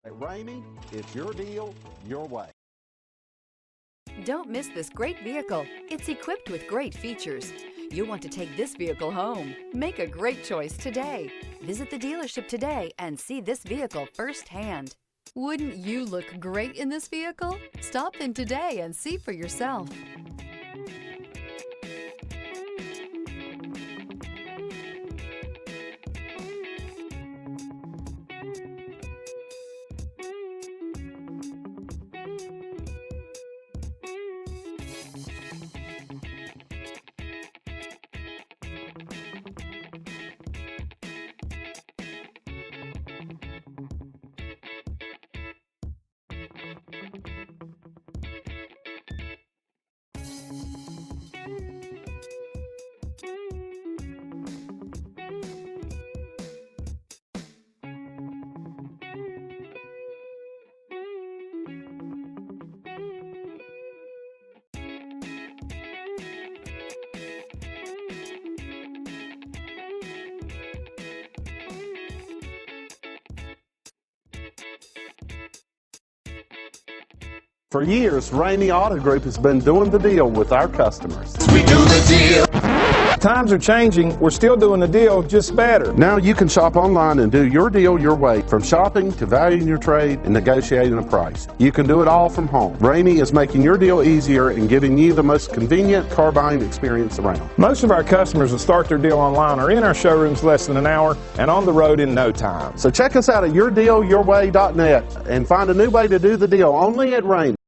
At Ramey, it's your deal, your way. Don't miss this great vehicle. It's equipped with great features. You'll want to take this vehicle home. Make a great choice today. Visit the dealership today and see this vehicle firsthand. Wouldn't you look great in this vehicle? Stop in today and see for yourself. For years, Ramey Auto Group has been doing the deal with our customers. We do the deal. Times are changing. We're still doing the deal, just better. Now you can shop online and do your deal your way, from shopping to valuing your trade and negotiating a price. You can do it all from home. Ramey is making your deal easier and giving you the most convenient car buying experience around. Most of our customers that start their deal online are in our showrooms less than an hour and on the road in no time. So check us out at yourdealyourway.net and find a new way to do the deal only at Ramey.